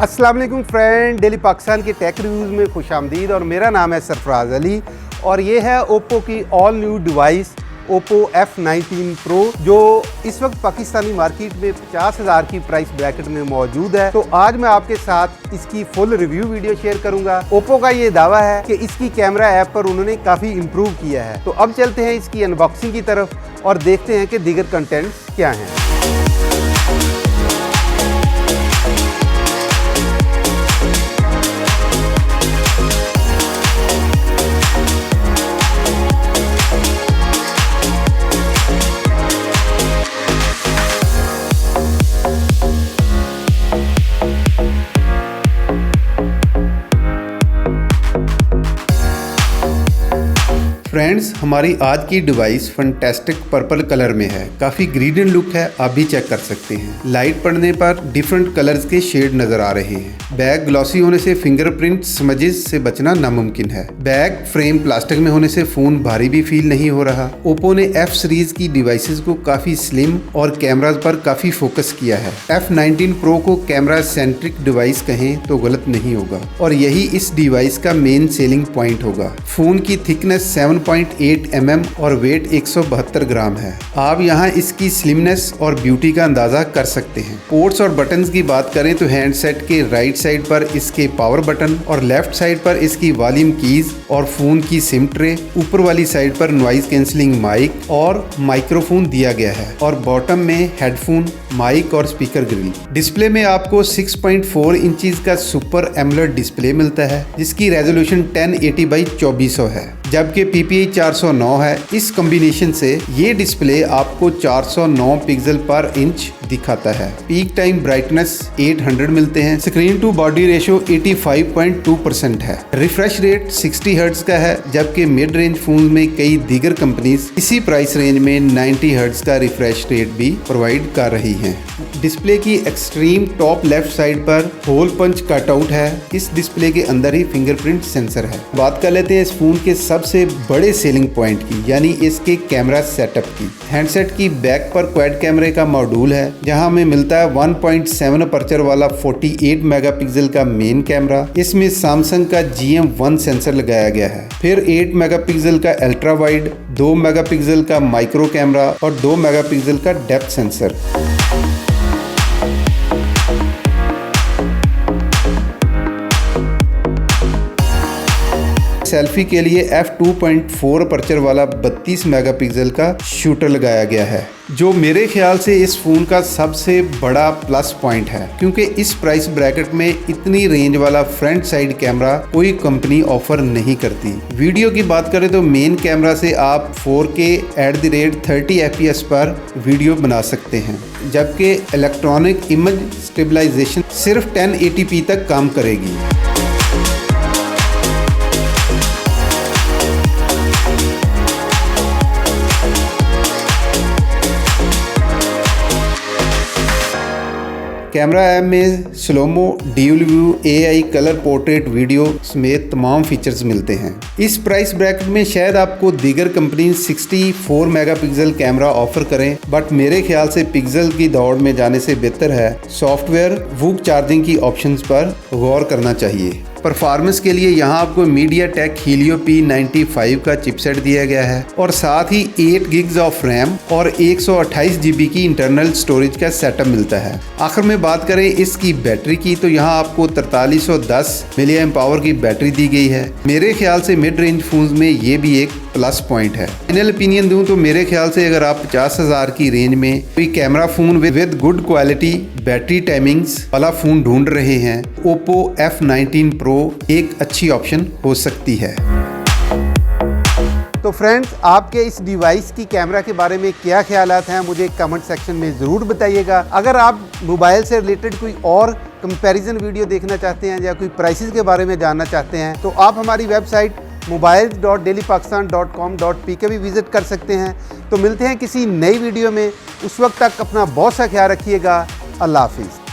अस्सलाम वालेकुम friend, daily Pakistan के टेक रिव्यूज़ में खुशामदीद। और मेरा नाम है सरफराज अली और ये है ओप्पो की all new device Oppo F19 Pro, जो इस वक्त पाकिस्तानी मार्केट में 50,000 की प्राइस ब्रैकेट में मौजूद है। तो आज मैं आपके साथ इसकी फुल रिव्यू वीडियो शेयर करूंगा। ओप्पो का ये दावा है कि इसकी कैमरा ऐप पर उन्होंने काफ़ी इम्प्रूव किया है। तो अब चलते हैं इसकी अनबॉक्सिंग की तरफ और देखते हैं कि दीगर कंटेंट्स क्या हैं। फ्रेंड्स, हमारी आज की डिवाइस फैंटास्टिक पर्पल कलर में है। काफ़ी ग्रीन लुक है, आप भी चेक कर सकते हैं। लाइट पड़ने पर डिफरेंट कलर्स के शेड नज़र आ रहे हैं। बैग ग्लॉसी होने से फिंगरप्रिंट स्मजेस से बचना नामुमकिन है। बैग फ्रेम प्लास्टिक में होने से फ़ोन भारी भी फील नहीं हो रहा। ओप्पो ने F सीरीज़ की डिवाइसेस को काफ़ी स्लिम और कैमराज पर काफ़ी फोकस किया है। F19 Pro को कैमरा सेंट्रिक डिवाइस कहें तो गलत नहीं होगा और यही इस डिवाइस का मेन सेलिंग पॉइंट होगा। फ़ोन की थिकनेस 7.8 mm और वेट 172 ग्राम है। आप यहाँ इसकी स्लिमनेस और ब्यूटी का अंदाजा कर सकते हैं। पोर्ट्स और बटन्स की बात करें तो हैंडसेट के राइट साइड पर इसके पावर बटन और लेफ्ट साइड पर इसकी वॉल्यूम कीज और फोन की सिम ट्रे। ऊपर वाली साइड पर नॉइज कैंसिलिंग माइक और माइक्रोफोन दिया गया है और बॉटम में हेडफोन, माइक और स्पीकर ग्रिल। डिस्प्ले में आपको 6.4 इंचेस का सुपर एमोलेड डिस्प्ले मिलता है जिसकी रेजोल्यूशन 1080x2400 है, जबकि PPI 409 है। इस कॉम्बिनेशन से ये डिस्प्ले आपको 409 पिक्सल पर इंच दिखाता है। पीक टाइम ब्राइटनेस 800 मिलते हैं। स्क्रीन टू बॉडी रेशियो 85.2% है। रिफ्रेश रेट 60 हर्ट्ज का है, जबकि मिड रेंज फोन में कई दीगर कंपनीज इसी प्राइस रेंज में 90 हर्ट्ज का रिफ्रेश रेट भी प्रोवाइड कर रही हैं। डिस्प्ले की एक्सट्रीम टॉप लेफ्ट साइड पर होल पंच कटआउट है। इस डिस्प्ले के अंदर ही फिंगरप्रिंट सेंसर है। बात कर लेते हैं इस फोन के सबसे बड़े सेलिंग पॉइंट की, यानी इसके कैमरा सेटअप की। हैंडसेट की बैक पर क्वाड कैमरे का मॉड्यूल है जहां हमें मिलता है 1.7 अपर्चर वाला 48 मेगापिक्सल का मेन कैमरा। इसमें सैमसंग का GM1 सेंसर लगाया गया है। फिर 8 मेगापिक्सल का अल्ट्रा वाइड, 2 मेगापिक्सल का माइक्रो कैमरा और 2 मेगापिक्सल का डेप्थ सेंसर। सेल्फी के लिए f2.4 अपर्चर वाला 32 मेगापिक्सल का शूटर लगाया गया है, जो मेरे ख्याल से इस फोन का सबसे बड़ा प्लस पॉइंट है, क्योंकि इस प्राइस ब्रैकेट में इतनी रेंज वाला फ्रंट साइड कैमरा कोई कंपनी ऑफर नहीं करती। वीडियो की बात करें तो मेन कैमरा से आप 4K @ 30 FPS पर वीडियो बना सकते हैं, जबकि इलेक्ट्रॉनिक इमेज स्टेबलाइजेशन सिर्फ 1080p तक काम करेगी। कैमरा ऐप में slomo, dual view, AI colour portrait video समेत तमाम फीचर्स मिलते हैं। इस प्राइस ब्रैकेट में शायद आपको दीगर कंपनी 64 मेगापिक्सल कैमरा ऑफर करें, बट मेरे ख्याल से पिक्सल की दौड़ में जाने से बेहतर है सॉफ्टवेयर वूक चार्जिंग की ऑप्शंस पर गौर करना चाहिए। परफॉर्मेंस के लिए यहाँ आपको मीडियाटेक हीलियो P95 का चिपसेट दिया गया है और साथ ही 8 GB ऑफ रैम और 128 GB की इंटरनल स्टोरेज का सेटअप मिलता है। आखिर में बात करें इसकी बैटरी की तो यहाँ आपको 4310 mAh की बैटरी दी गई है। मेरे ख्याल से मिड रेंज फोन्स में ये भी एक प्लस पॉइंट है। फाइनल ओपिनियन दूं तो मेरे ख्याल से अगर आप 50,000 की रेंज में कोई camera phone with good quality battery timings वाला फोन ढूंढ रहे हैं, ओप्पो F19 Pro एक अच्छी ऑप्शन हो सकती है। तो फ्रेंड्स, आपके इस डिवाइस की कैमरा के बारे में क्या ख्यालात हैं, मुझे कमेंट सेक्शन में ज़रूर बताइएगा। अगर आप मोबाइल से रिलेटेड कोई और कंपैरिजन वीडियो देखना चाहते हैं या कोई प्राइसेस के बारे में जानना चाहते हैं तो आप हमारी वेबसाइट mobiles.dailypakistan.com.pk भी विज़िट कर सकते हैं। तो मिलते हैं किसी नई वीडियो में, उस वक्त तक अपना बहुत सा ख्याल रखिएगा। अल्लाह हाफिज़।